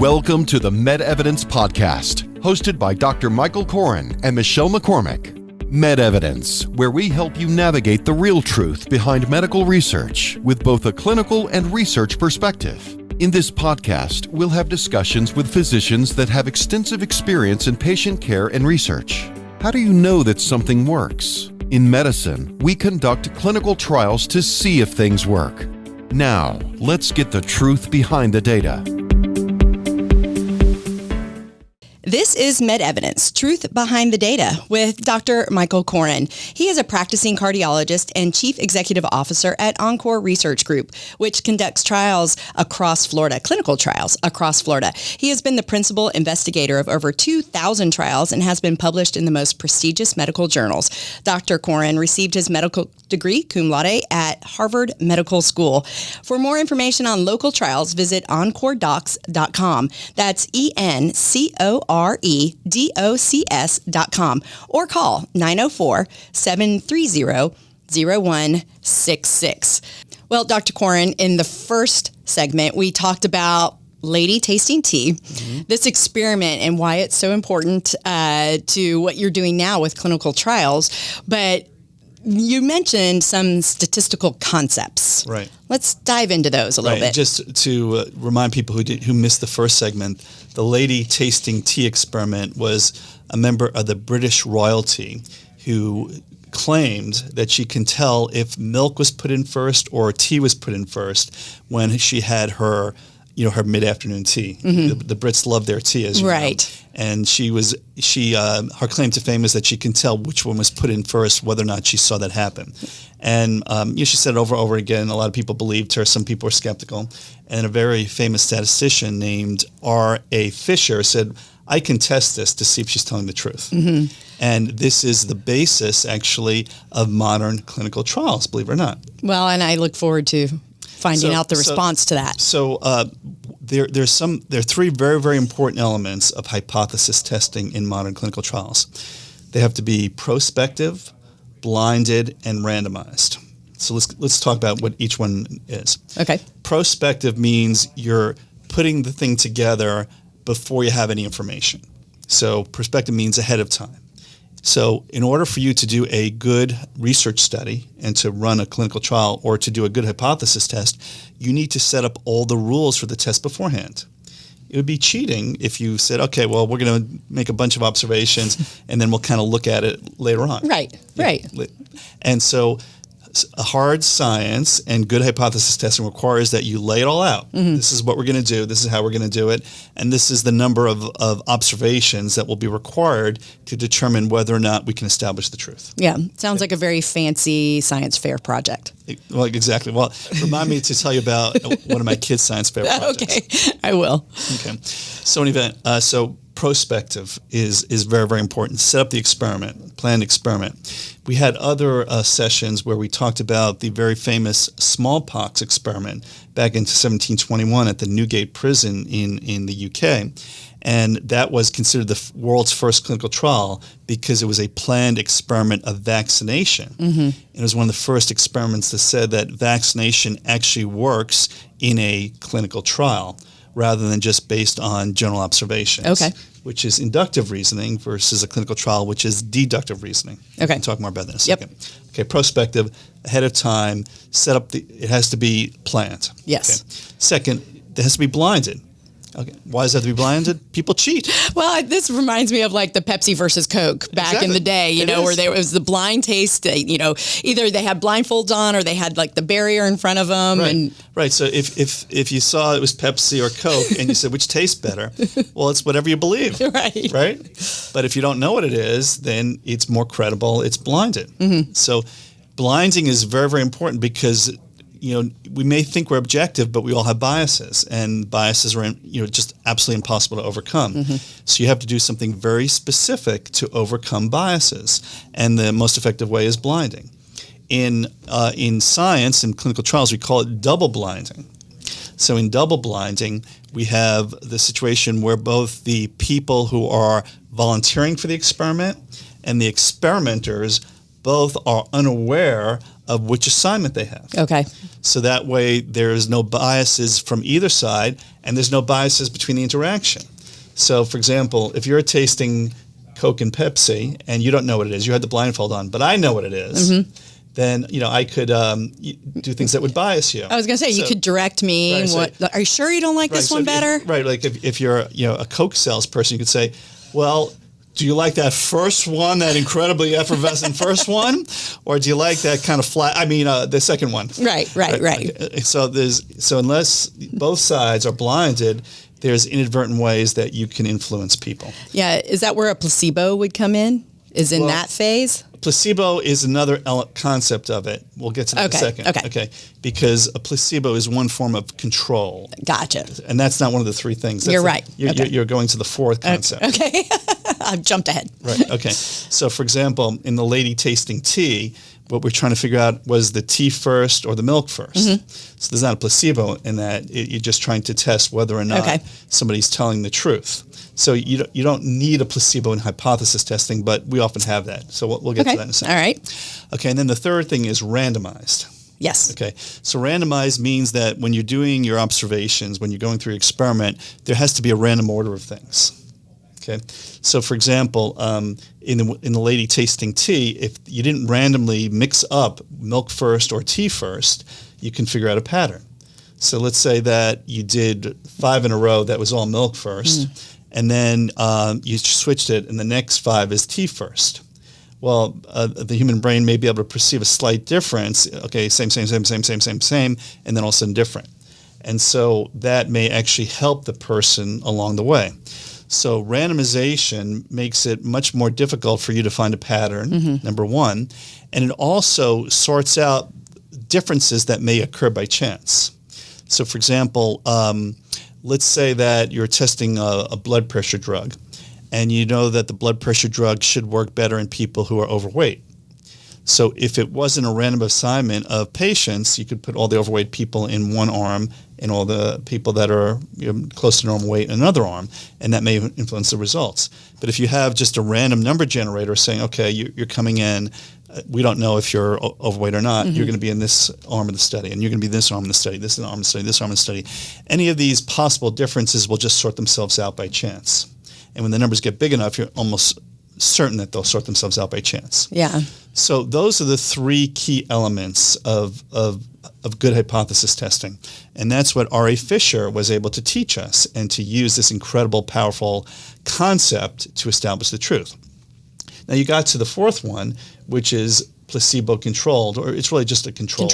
Welcome to the MedEvidence podcast, hosted by Dr. Michael Koren and Michelle McCormick. MedEvidence, where we help you navigate the real truth behind medical research with both a clinical and research perspective. In this podcast, we'll have discussions with physicians that have extensive experience in patient care and research. How do you know that something works? In medicine, we conduct clinical trials to see if things work. Now, let's get the truth behind the data. This is MedEvidence, Truth Behind the Data, with Dr. Michael Koren. He is a practicing cardiologist and Chief Executive Officer at ENCORE Research Group, which conducts trials across Florida, clinical trials across Florida. He has been the principal investigator of over 2,000 trials and has been published in the most prestigious medical journals. Dr. Koren received his medical degree, cum laude, at Harvard Medical School. For more information on local trials, visit encoredocs.com. That's ENCOREDOCS.com or call 904-730-0166. Well, Dr. Koren, in the first segment, we talked about lady tasting tea, this experiment and why it's so important to what you're doing now with clinical trials. But you mentioned some statistical concepts. Right. Let's dive into those a little bit. Just to remind people who missed the first segment, the lady tasting tea experiment was a member of the British royalty who claimed that she can tell if milk was put in first or tea was put in first when she had her mid-afternoon tea. The Brits love their tea, as you know. And her claim to fame is that she can tell which one was put in first, whether or not she saw that happen. And she said it over and over again. A lot of people believed her. Some people were skeptical. And a very famous statistician named R.A. Fisher said, I can test this to see if she's telling the truth. And this is the basis, actually, of modern clinical trials, believe it or not. Well, and I look forward to finding out the response to that. So there are three very, very important elements of hypothesis testing in modern clinical trials. They have to be prospective, blinded, and randomized. So let's talk about what each one is. Okay. Prospective means you're putting the thing together before you have any information. So prospective means ahead of time. So in order for you to do a good research study and to run a clinical trial or to do a good hypothesis test, you need to set up all the rules for the test beforehand. It would be cheating if you said, okay, well, we're going to make a bunch of observations and then we'll kind of look at it later on. Right. And so a hard science and good hypothesis testing requires that you lay it all out. This is what we're going to do. This is how we're going to do it. And this is the number of observations that will be required to determine whether or not we can establish the truth. Yeah. Sounds like a very fancy science fair project. Well, exactly. Well, remind me to tell you about one of my kids' science fair projects. Okay, I will. Okay. So an event. So prospective is very, very important. Set up the experiment, planned experiment. We had other sessions where we talked about the very famous smallpox experiment back in 1721 at the Newgate Prison in the UK. And that was considered the world's first clinical trial because it was a planned experiment of vaccination. It was one of the first experiments that said that vaccination actually works in a clinical trial rather than just based on general observations. Okay. Which is inductive reasoning versus a clinical trial, which is deductive reasoning. Okay. We can talk more about that in a second. Okay, prospective, ahead of time, set up it has to be planned. Yes. Okay. Second, it has to be blinded. Okay. Why does it have to be blinded? People cheat. Well, this reminds me of like the Pepsi versus Coke back in the day, where it was the blind taste, either they had blindfolds on or they had like the barrier in front of them. Right. So if you saw it was Pepsi or Coke and you said, which tastes better? Well, it's whatever you believe. Right. But if you don't know what it is, then it's more credible. It's blinded. So blinding is very, very important because we may think we're objective, but we all have biases, and biases are, just absolutely impossible to overcome. So you have to do something very specific to overcome biases, and the most effective way is blinding. In science, in clinical trials, we call it double blinding. So in double blinding, we have the situation where both the people who are volunteering for the experiment and the experimenters both are unaware of which assignment they have. Okay. So that way there's no biases from either side, and there's no biases between the interaction. So, for example, if you're tasting Coke and Pepsi and you don't know what it is, you had the blindfold on, but I know what it is, then I could do things that would bias you. I was going to say, you could direct me. Are you sure you don't like this one better? Like if you're a Coke salesperson, you could say, well, do you like that first one, that incredibly effervescent first one, or do you like that kind of flat? The second one. Right. So unless both sides are blinded, there's inadvertent ways that you can influence people. Yeah, is that where a placebo would come in? Is in that phase? Placebo is another concept of it. We'll get to that in a second. Okay. Because a placebo is one form of control. Gotcha. And that's not one of the three things. You're right. You're going to the fourth concept. Okay. I've jumped ahead. Right. Okay. So, for example, in the lady tasting tea, what we're trying to figure out was the tea first or the milk first. So there's not a placebo in that. You're just trying to test whether or not somebody's telling the truth. So you don't need a placebo in hypothesis testing, but we often have that. So we'll get to that in a second. All right. Okay, and then the third thing is randomized. Yes. Okay, so randomized means that when you're doing your observations, when you're going through your experiment, there has to be a random order of things. Okay, so for example, in the lady tasting tea, if you didn't randomly mix up milk first or tea first, you can figure out a pattern. So let's say that you did 5 in a row that was all milk first, and then you switched it, and the next 5 is tea first. Well, the human brain may be able to perceive a slight difference. Okay, same, and then all of a sudden different. And so that may actually help the person along the way. So randomization makes it much more difficult for you to find a pattern, number one, and it also sorts out differences that may occur by chance. So, for example, let's say that you're testing a blood pressure drug, and you know that the blood pressure drug should work better in people who are overweight. So if it wasn't a random assignment of patients, you could put all the overweight people in one arm and all the people that are close to normal weight in another arm, and that may influence the results. But if you have just a random number generator saying, okay, you're coming in, we don't know if you're overweight or not, you're going to be in this arm of the study, and you're going to be this arm of the study, this arm of the study, this arm of the study. Any of these possible differences will just sort themselves out by chance. And when the numbers get big enough, you're almost certain that they'll sort themselves out by chance. Yeah. So those are the 3 key elements of good hypothesis testing. And that's what R.A. Fisher was able to teach us, and to use this incredible, powerful concept to establish the truth. Now you got to the fourth one, which is placebo-controlled, or it's really just a control.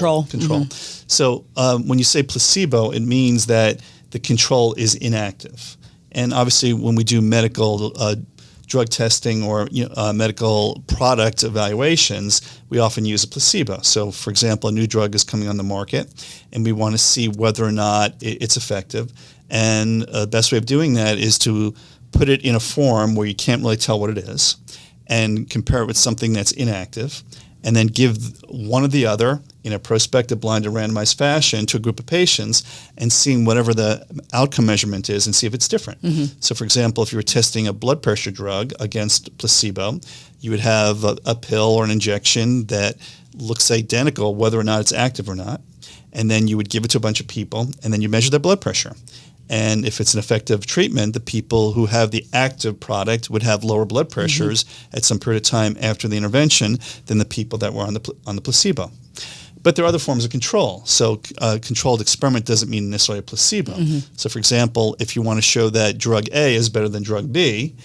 So when you say placebo, it means that the control is inactive. And obviously when we do medical drug testing or medical product evaluations, we often use a placebo. So, for example, a new drug is coming on the market, and we want to see whether or not it's effective. And the best way of doing that is to put it in a form where you can't really tell what it is, and compare it with something that's inactive, and then give one or the other in a prospective, blinded, randomized fashion to a group of patients, and seeing whatever the outcome measurement is and see if it's different. So, for example, if you were testing a blood pressure drug against placebo, you would have a pill or an injection that looks identical whether or not it's active or not, and then you would give it to a bunch of people, and then you measure their blood pressure. And if it's an effective treatment, the people who have the active product would have lower blood pressures at some period of time after the intervention than the people that were on the placebo. But there are other forms of control. So a controlled experiment doesn't mean necessarily a placebo. So, for example, if you want to show that drug A is better than drug B,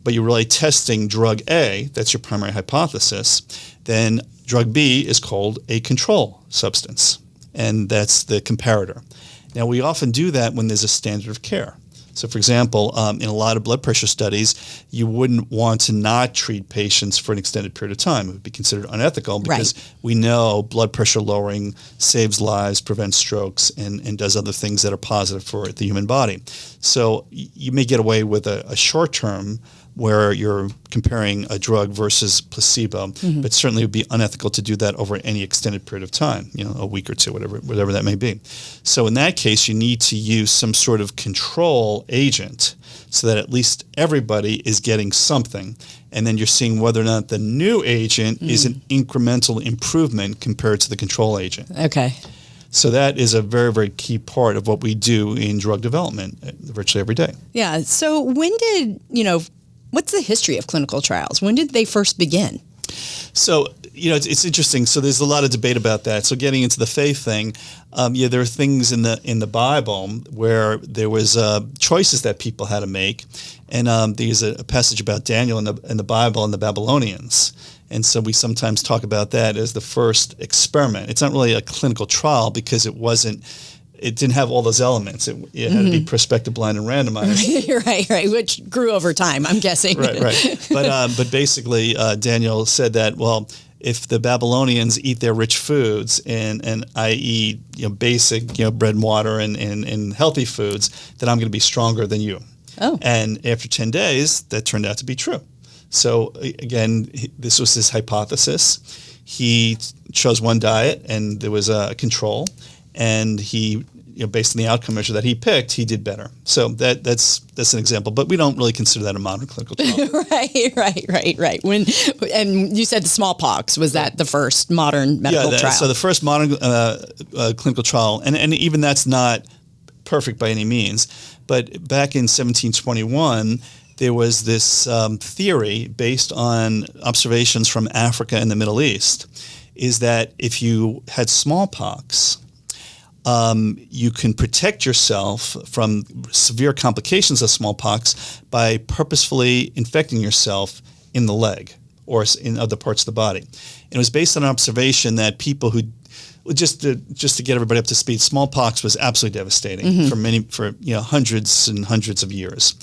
but you're really testing drug A, that's your primary hypothesis, then drug B is called a control substance, and that's the comparator. Now, we often do that when there's a standard of care. So, for example, in a lot of blood pressure studies, you wouldn't want to not treat patients for an extended period of time. It would be considered unethical because we know blood pressure lowering saves lives, prevents strokes, and does other things that are positive for the human body. So you may get away with a short-term where you're comparing a drug versus placebo, but certainly it would be unethical to do that over any extended period of time, a week or two, whatever that may be. So in that case, you need to use some sort of control agent so that at least everybody is getting something. And then you're seeing whether or not the new agent is an incremental improvement compared to the control agent. Okay. So that is a very, very key part of what we do in drug development virtually every day. Yeah. So when did, what's the history of clinical trials? When did they first begin? So, it's interesting. So there's a lot of debate about that. So getting into the faith thing, there are things in the Bible where there was choices that people had to make. And there's a passage about Daniel in the Bible and the Babylonians. And so we sometimes talk about that as the first experiment. It's not really a clinical trial because it didn't have all those elements. It had to be prospective, blind, and randomized. Right, which grew over time, I'm guessing. Right. But basically, Daniel said that, well, if the Babylonians eat their rich foods and I eat basic bread and water and healthy foods, then I'm going to be stronger than you. Oh. And after 10 days, that turned out to be true. So again, this was his hypothesis. He chose one diet, and there was a control, and he, based on the outcome measure that he picked, he did better. So that's an example, but we don't really consider that a modern clinical trial. Right. And you said the smallpox, was that the first modern medical trial? So the first modern clinical trial, and even that's not perfect by any means, but back in 1721. There was this theory based on observations from Africa and the Middle East, is that if you had smallpox, you can protect yourself from severe complications of smallpox by purposefully infecting yourself in the leg or in other parts of the body. And it was based on an observation that people who just to get everybody up to speed, smallpox was absolutely devastating for hundreds and hundreds of years.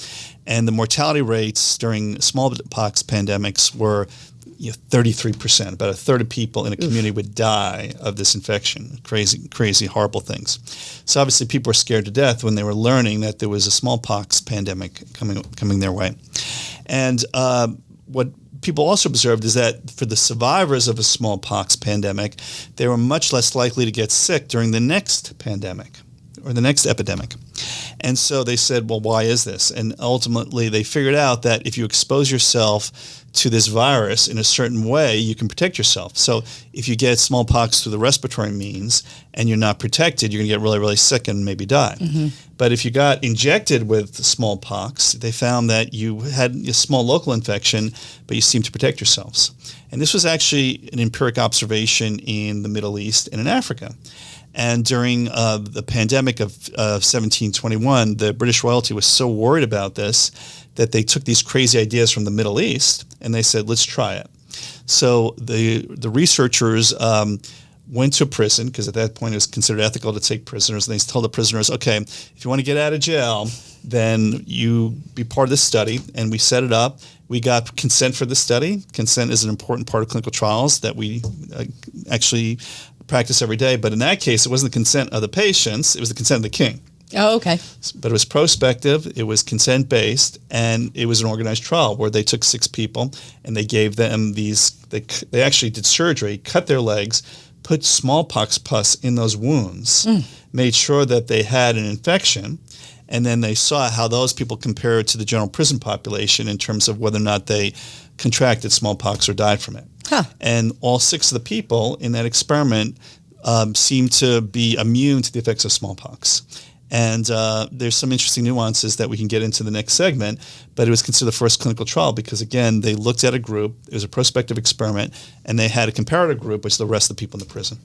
And the mortality rates during smallpox pandemics were 33%. About a third of people in a community would die of this infection. Crazy, horrible things. So obviously people were scared to death when they were learning that there was a smallpox pandemic coming their way. And what people also observed is that for the survivors of a smallpox pandemic, they were much less likely to get sick during the next pandemic or the next epidemic. And so they said, well, why is this? And ultimately they figured out that if you expose yourself to this virus in a certain way, you can protect yourself. So if you get smallpox through the respiratory means and you're not protected, you're going to get really, really sick and maybe die. But if you got injected with smallpox, they found that you had a small local infection, but you seemed to protect yourselves. And this was actually an empiric observation in the Middle East and in Africa. And during the pandemic of 1721, the British royalty was so worried about this that they took these crazy ideas from the Middle East and they said, let's try it. So the researchers went to a prison, because at that point it was considered ethical to take prisoners, and they told the prisoners, okay, if you want to get out of jail, then you be part of this study. And we set it up. We got consent for the study. Consent is an important part of clinical trials that we actually practice every day. But in that case, it wasn't the consent of the patients, it was the consent of the king. Oh, okay. But it was prospective, it was consent-based, and it was an organized trial where they took 6 people and they gave them they actually did surgery, cut their legs, put smallpox pus in those wounds, made sure that they had an infection, and then they saw how those people compared to the general prison population in terms of whether or not they contracted smallpox or died from it. And all 6 of the people in that experiment seemed to be immune to the effects of smallpox. And there's some interesting nuances that we can get into the next segment, but it was considered the first clinical trial because, again, they looked at a group, it was a prospective experiment, and they had a comparator group, which is the rest of the people in the prison.